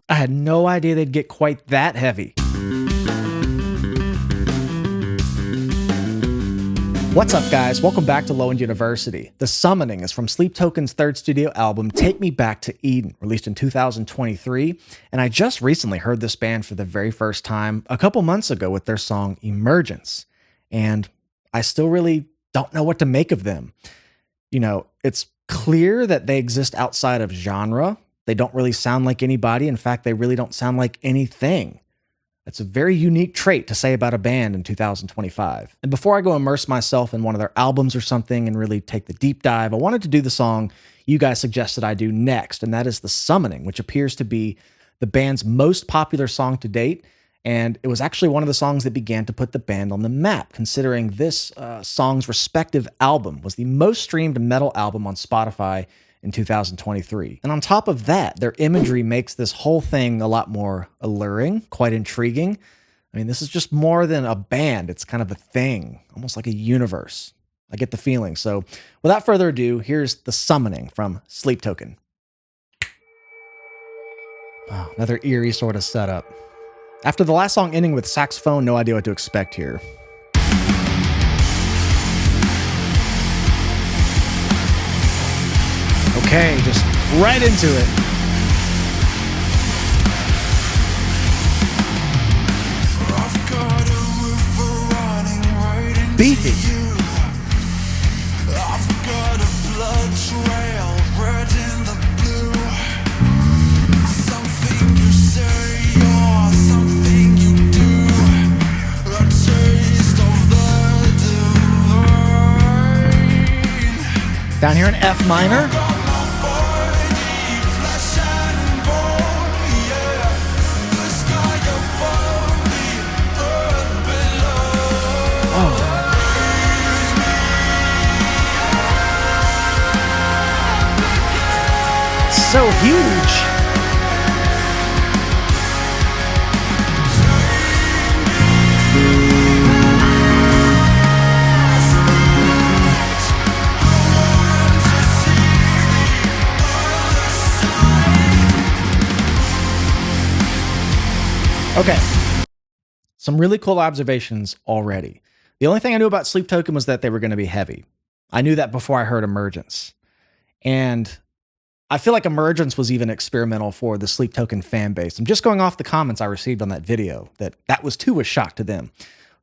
I had no idea they'd get quite that heavy. What's up, guys? Welcome back to Low End University. The Summoning is from Sleep Token's third studio album, Take Me Back to Eden, released in 2023. And I just recently heard this band for the very first time a couple months ago with their song Emergence. And I still really don't know what to make of them. You know, it's clear that they exist outside of genre. They don't really sound like anybody. In fact, they really don't sound like anything. That's a very unique trait to say about a band in 2025. And before I go immerse myself in one of their albums or something and really take the deep dive, I wanted to do the song you guys suggested I do next, and that is The Summoning, which appears to be the band's most popular song to date. And it was actually one of the songs that began to put the band on the map, considering this song's respective album was the most streamed metal album on Spotify in 2023. And on top of that, their imagery makes this whole thing a lot more alluring, quite intriguing. I mean, this is just more than a band. It's kind of a thing, almost like a universe. I get the feeling. So without further ado, here's The Summoning from Sleep Token. Oh, another eerie sort of setup. After the last song ending with saxophone, no idea what to expect here. Okay, just right into it. Beefy. I've got a blood trail red in the blue. Something you say or something you do. A taste of the divine. Down here in F minor. So huge. Okay. Some really cool observations already. The only thing I knew about Sleep Token was that they were going to be heavy. I knew that before I heard Emergence. And I feel like Emergence was even experimental for the Sleep Token fan base. I'm just going off the comments I received on that video, that was too a shock to them.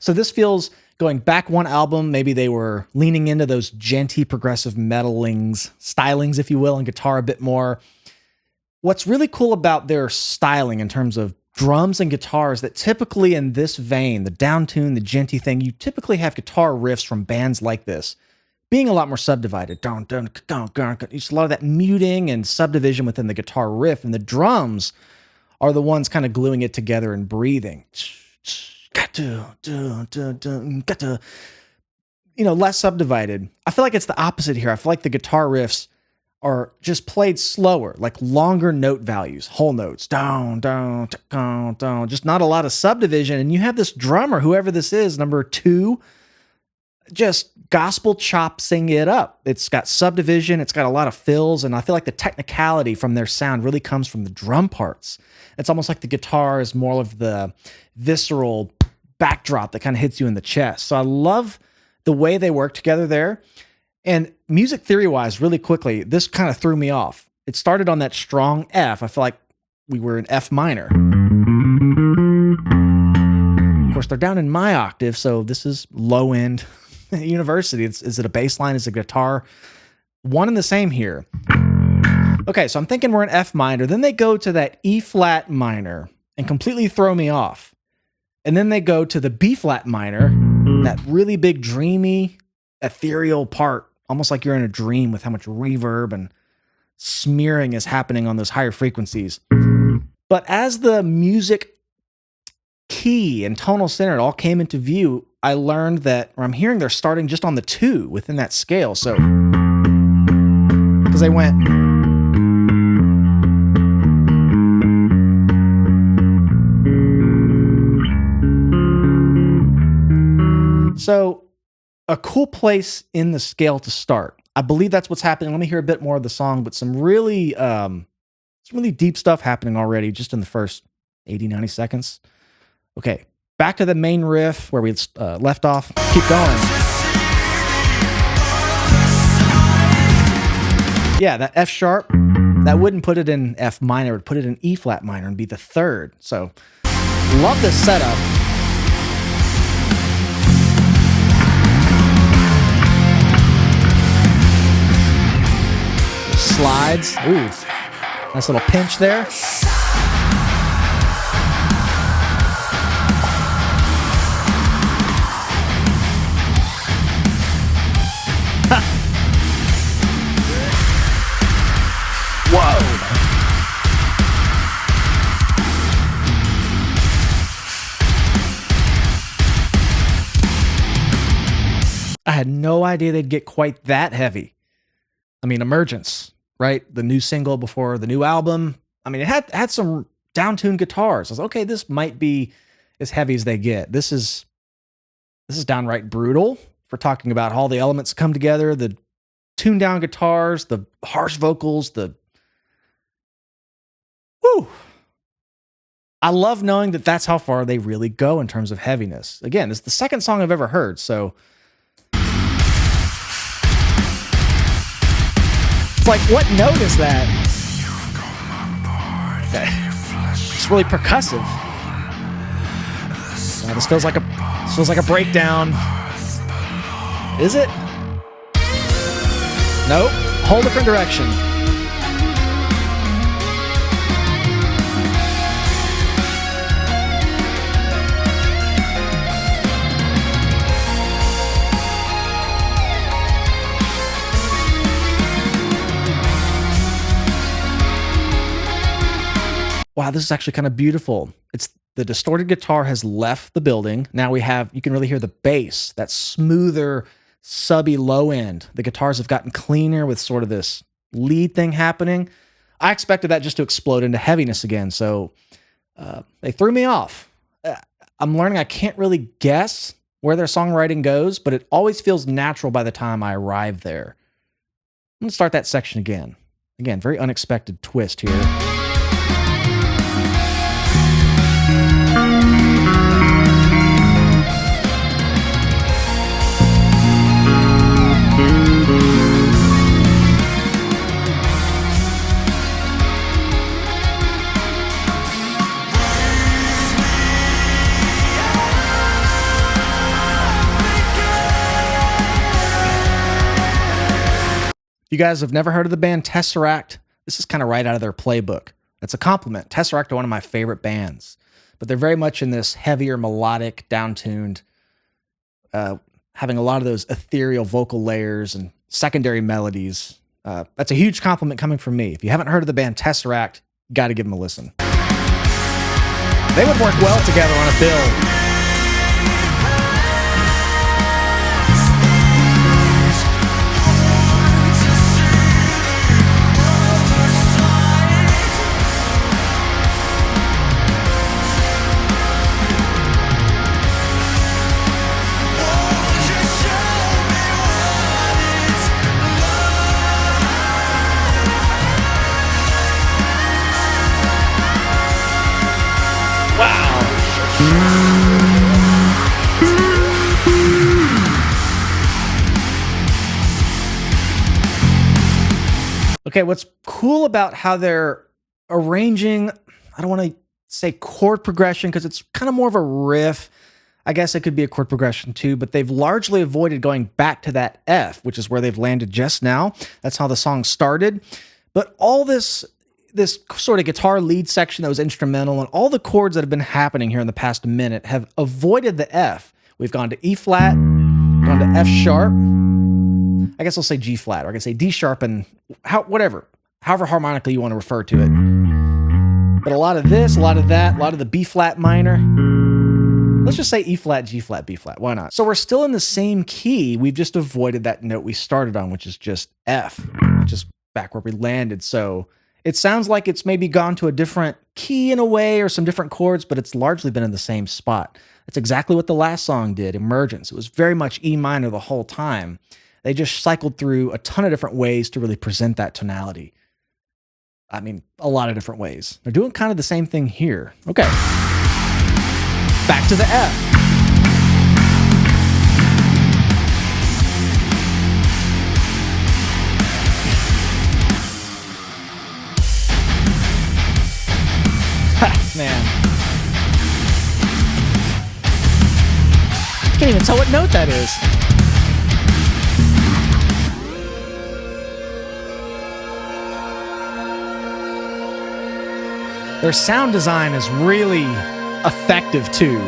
So this feels, going back one album, maybe they were leaning into those genty progressive stylings, if you will, and guitar a bit more. What's really cool about their styling in terms of drums and guitars, that typically in this vein, the downtune, the genty thing, you typically have guitar riffs from bands like this being a lot more subdivided. Just a lot of that muting and subdivision within the guitar riff, and the drums are the ones kind of gluing it together and breathing. Less subdivided. I feel like it's the opposite here. I feel like the guitar riffs are just played slower, like longer note values, whole notes, down, just not a lot of subdivision. And you have this drummer, whoever this is, number 2, just gospel chopsing it up. It's got subdivision, it's got a lot of fills, and I feel like the technicality from their sound really comes from the drum parts. It's almost like the guitar is more of the visceral backdrop that kind of hits you in the chest. So I love the way they work together there. And music theory-wise, really quickly, this kind of threw me off. It started on that strong F. I feel like we were in F minor. Of course, they're down in my octave, so this is low end university. Is it a bass line? Is it a guitar? One and the same here. Okay, so I'm thinking we're in F minor. Then they go to that E flat minor and completely throw me off. And then they go to the B flat minor, that really big, dreamy, ethereal part, almost like you're in a dream with how much reverb and smearing is happening on those higher frequencies. But as the music key and tonal center all came into view, I learned that, or I'm hearing they're starting just on the 2 within that scale. So, because they went. So, a cool place in the scale to start. I believe that's what's happening. Let me hear a bit more of the song, but some really some really deep stuff happening already just in the first 80, 90 seconds. Okay, back to the main riff where we left off. Keep going. Yeah, that F sharp, that wouldn't put it in F minor, it would put it in E flat minor and be the third. So, love this setup. Slides. Ooh, nice little pinch there. Whoa. I had no idea they'd get quite that heavy. I mean, Emergence, right? The new single before the new album. I mean, it had some down-tuned guitars. I was like, okay, this might be as heavy as they get. This is downright brutal. For talking about all the elements come together, the tuned down guitars, the harsh vocals, the whoo. I love knowing that that's how far they really go in terms of heaviness. Again, it's the second song I've ever heard, so it's like, what note is that? It's really percussive. This feels like a breakdown. Is it? Nope. Whole different direction. Wow, this is actually kind of beautiful. The distorted guitar has left the building. Now you can really hear the bass, that smoother, subby low end. The guitars have gotten cleaner with sort of this lead thing happening. I expected that just to explode into heaviness again, so they threw me off. I'm learning I can't really guess where their songwriting goes, but it always feels natural by the time I arrive there. I'm gonna start that section again. Again, very unexpected twist here. You guys have never heard of the band Tesseract? This is kind of right out of their playbook. That's a compliment. Tesseract are one of my favorite bands, but they're very much in this heavier, melodic, down-tuned, having a lot of those ethereal vocal layers and secondary melodies. That's a huge compliment coming from me. If you haven't heard of the band Tesseract, you got to give them a listen. They would work well together on a bill. Okay, what's cool about how they're arranging, I don't want to say chord progression because it's kind of more of a riff. I guess it could be a chord progression too, but they've largely avoided going back to that F, which is where they've landed just now. That's how the song started. But all this sort of guitar lead section that was instrumental and all the chords that have been happening here in the past minute have avoided the F. We've gone to E flat, gone to F sharp. I guess I'll say G flat, or I can say D sharp and however harmonically you want to refer to it. But a lot of this, a lot of that, a lot of the B flat minor. Let's just say E flat, G flat, B flat. Why not? So we're still in the same key. We've just avoided that note we started on, which is just F, just back where we landed. So it sounds like it's maybe gone to a different key in a way or some different chords, but it's largely been in the same spot. That's exactly what the last song did, Emergence. It was very much E minor the whole time. They just cycled through a ton of different ways to really present that tonality. I mean, a lot of different ways. They're doing kind of the same thing here. Okay. Back to the F. Man. Can't even tell what note that is. Their sound design is really effective too.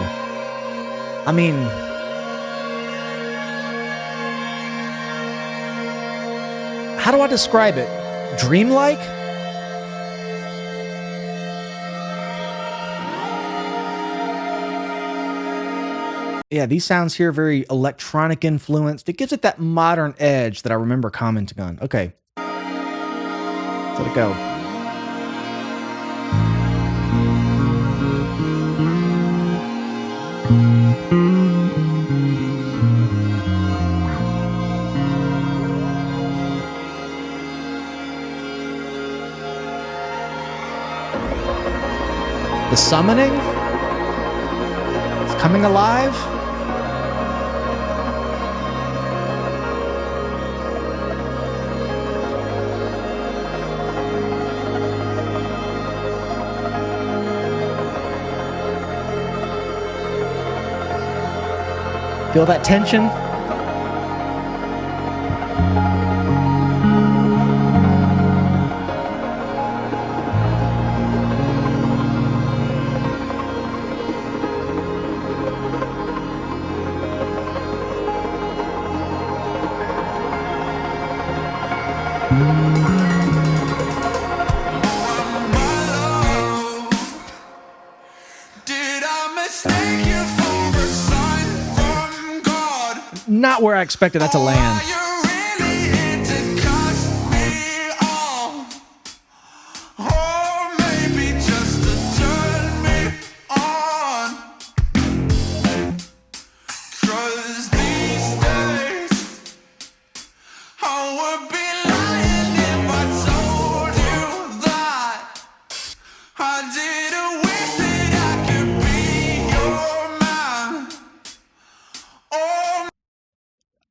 I mean, how do I describe it? Dreamlike? Yeah, these sounds here are very electronic influenced. It gives it that modern edge that I remember commenting on. Okay. Let's let it go. The summoning? It's coming alive? Feel that tension? Not where I expected that to land.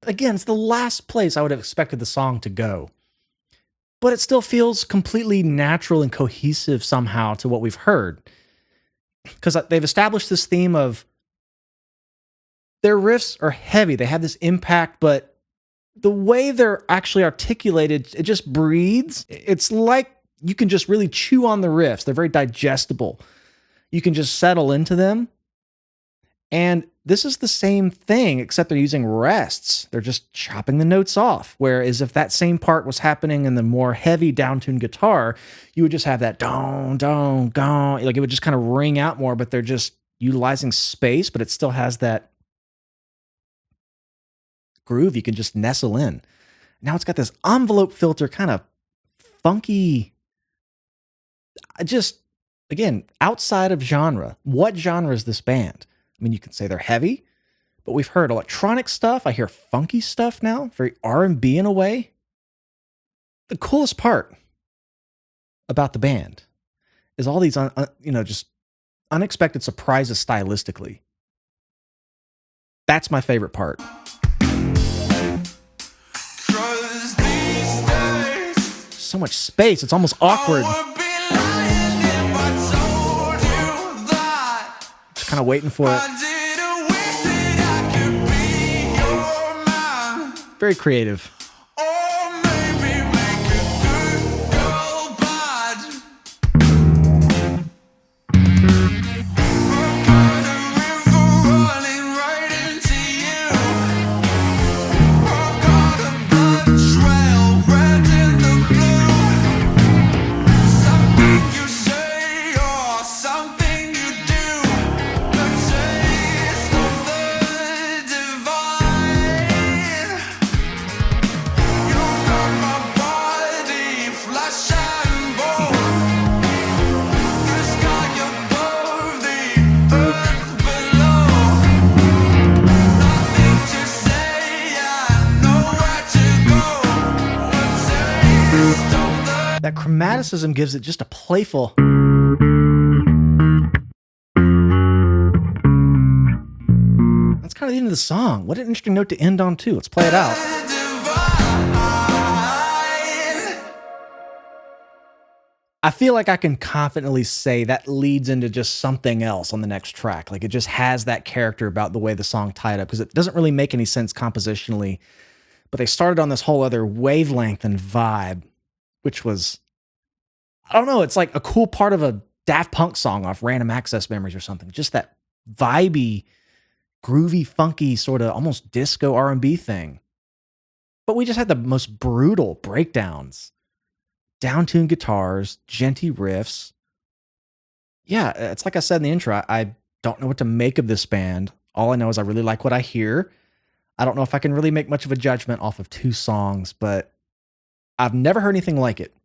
Again, it's the last place I would have expected the song to go. But it still feels completely natural and cohesive somehow to what we've heard. Because they've established this theme of their riffs are heavy. They have this impact, but the way they're actually articulated, it just breathes. It's like you can just really chew on the riffs. They're very digestible. You can just settle into them. And this is the same thing, except they're using rests. They're just chopping the notes off. Whereas if that same part was happening in the more heavy downtuned guitar, you would just have that don, don, don. Like it would just kind of ring out more, but they're just utilizing space, but it still has that groove you can just nestle in. Now it's got this envelope filter kind of funky. Again, outside of genre. What genre is this band? I mean, you can say they're heavy, but we've heard electronic stuff. I hear funky stuff now, very R&B in a way. The coolest part about the band is all these, just unexpected surprises stylistically. That's my favorite part. So much space, it's almost awkward. Kind of waiting for it. Very creative. That chromaticism gives it just a playful. That's kind of the end of the song. What an interesting note to end on, too. Let's play it out. I feel like I can confidently say that leads into just something else on the next track. Like it just has that character about the way the song tied up, because it doesn't really make any sense compositionally. But they started on this whole other wavelength and vibe, which was, I don't know, it's like a cool part of a Daft Punk song off Random Access Memories or something. Just that vibey, groovy, funky, sort of almost disco R&B thing. But we just had the most brutal breakdowns. Down-tuned guitars, genty riffs. Yeah, it's like I said in the intro, I don't know what to make of this band. All I know is I really like what I hear. I don't know if I can really make much of a judgment off of 2 songs, but I've never heard anything like it.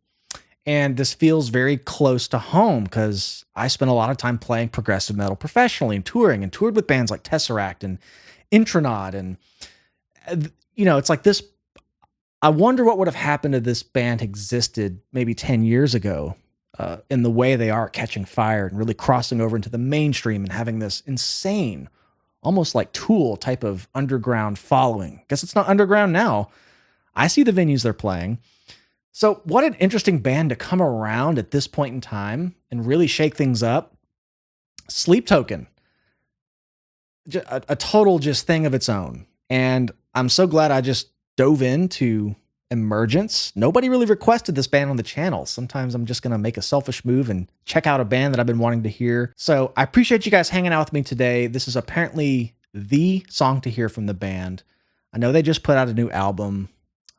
And this feels very close to home because I spent a lot of time playing progressive metal professionally and toured with bands like Tesseract and Intronaut. And, it's like this. I wonder what would have happened if this band existed maybe 10 years ago, in the way they are catching fire and really crossing over into the mainstream and having this insane, almost like Tool type of underground following. Guess it's not underground now. I see the venues they're playing. So what an interesting band to come around at this point in time and really shake things up. Sleep Token, a total just thing of its own. And I'm so glad I just dove into Emergence. Nobody really requested this band on the channel. Sometimes I'm just going to make a selfish move and check out a band that I've been wanting to hear. So I appreciate you guys hanging out with me today. This is apparently the song to hear from the band. I know they just put out a new album.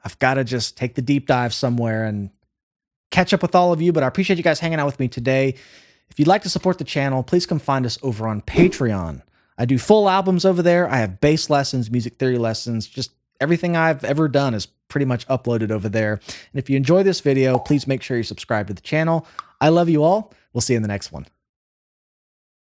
I've got to just take the deep dive somewhere and catch up with all of you, but I appreciate you guys hanging out with me today. If you'd like to support the channel, please come find us over on Patreon. I do full albums over there. I have bass lessons, music theory lessons, just everything I've ever done is pretty much uploaded over there. And if you enjoy this video, please make sure you subscribe to the channel. I love you all. We'll see you in the next one.